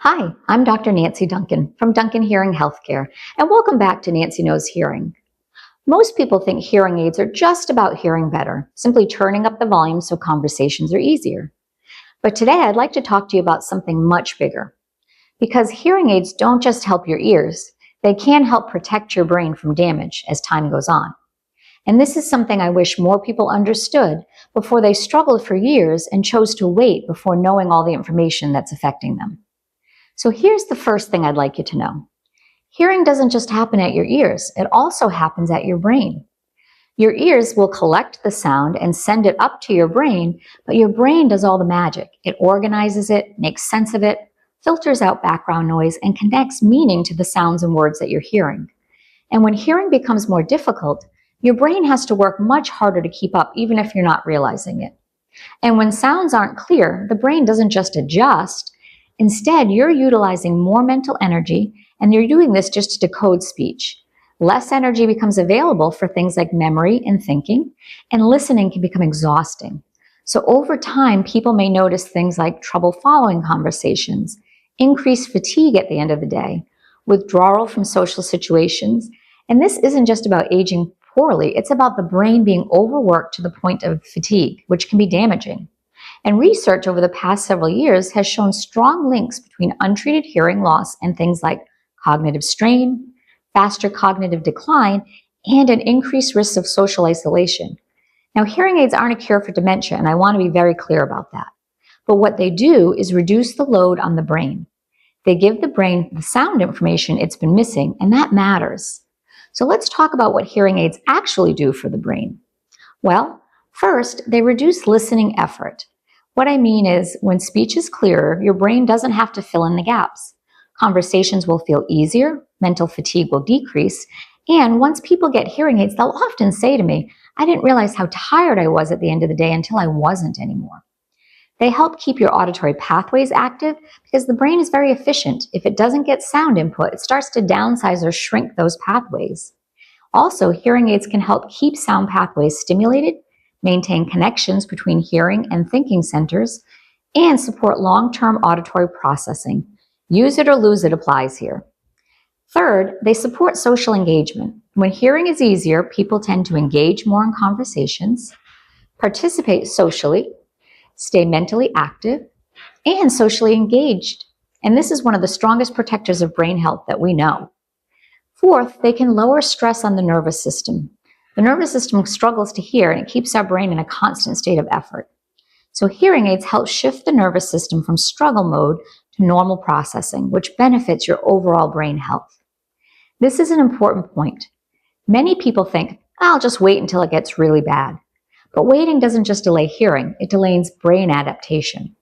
Hi, I'm Dr. Nancy Duncan from Duncan Hearing Healthcare, and welcome back to Nancy Knows Hearing. Most people think hearing aids are just about hearing better, simply turning up the volume so conversations are easier. But today I'd like to talk to you about something much bigger. Because hearing aids don't just help your ears, they can help protect your brain from damage as time goes on. And this is something I wish more people understood before they struggled for years and chose to wait before knowing all the information that's affecting them. So here's the first thing I'd like you to know. Hearing doesn't just happen at your ears, it also happens at your brain. Your ears will collect the sound and send it up to your brain, but your brain does all the magic. It organizes it, makes sense of it, filters out background noise, and connects meaning to the sounds and words that you're hearing. And when hearing becomes more difficult, your brain has to work much harder to keep up, even if you're not realizing it. And when sounds aren't clear, the brain doesn't just adjust. Instead, you're utilizing more mental energy, and you're doing this just to decode speech. Less energy becomes available for things like memory and thinking, and listening can become exhausting. So over time, people may notice things like trouble following conversations, increased fatigue at the end of the day, withdrawal from social situations. And this isn't just about aging poorly, it's about the brain being overworked to the point of fatigue, which can be damaging. And research over the past several years has shown strong links between untreated hearing loss and things like cognitive strain, faster cognitive decline, and an increased risk of social isolation. Now, hearing aids aren't a cure for dementia, and I want to be very clear about that. But what they do is reduce the load on the brain. They give the brain the sound information it's been missing, and that matters. So let's talk about what hearing aids actually do for the brain. Well, first, they reduce listening effort. What I mean is, when speech is clearer, your brain doesn't have to fill in the gaps. Conversations will feel easier, mental fatigue will decrease, and once people get hearing aids, they'll often say to me, I didn't realize how tired I was at the end of the day until I wasn't anymore. They help keep your auditory pathways active because the brain is very efficient. If it doesn't get sound input, it starts to downsize or shrink those pathways. Also, hearing aids can help keep sound pathways stimulated, maintain connections between hearing and thinking centers, and support long-term auditory processing. Use it or lose it applies here. Third, they support social engagement. When hearing is easier, people tend to engage more in conversations, participate socially, stay mentally active, and socially engaged. And this is one of the strongest protectors of brain health that we know. Fourth, they can lower stress on the nervous system. The nervous system struggles to hear, and it keeps our brain in a constant state of effort. So hearing aids help shift the nervous system from struggle mode to normal processing, which benefits your overall brain health. This is an important point. Many people think, I'll just wait until it gets really bad. But waiting doesn't just delay hearing, it delays brain adaptation.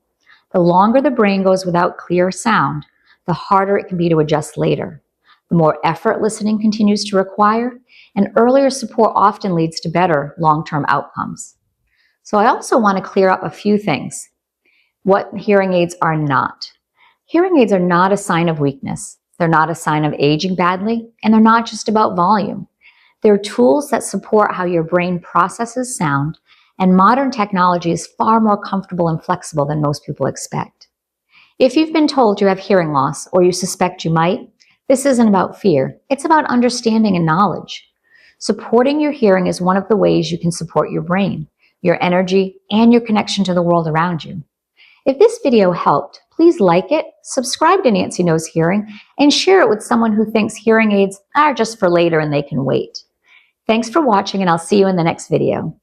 The longer the brain goes without clear sound, the harder it can be to adjust later. The more effort listening continues to require, and earlier support often leads to better long-term outcomes. So I also want to clear up a few things. What hearing aids are not. Hearing aids are not a sign of weakness. They're not a sign of aging badly, and they're not just about volume. They're tools that support how your brain processes sound, and modern technology is far more comfortable and flexible than most people expect. If you've been told you have hearing loss, or you suspect you might, this isn't about fear. It's about understanding and knowledge. Supporting your hearing is one of the ways you can support your brain, your energy, and your connection to the world around you. If this video helped, please like it, subscribe to Nancy Knows Hearing, and share it with someone who thinks hearing aids are just for later and they can wait. Thanks for watching, and I'll see you in the next video.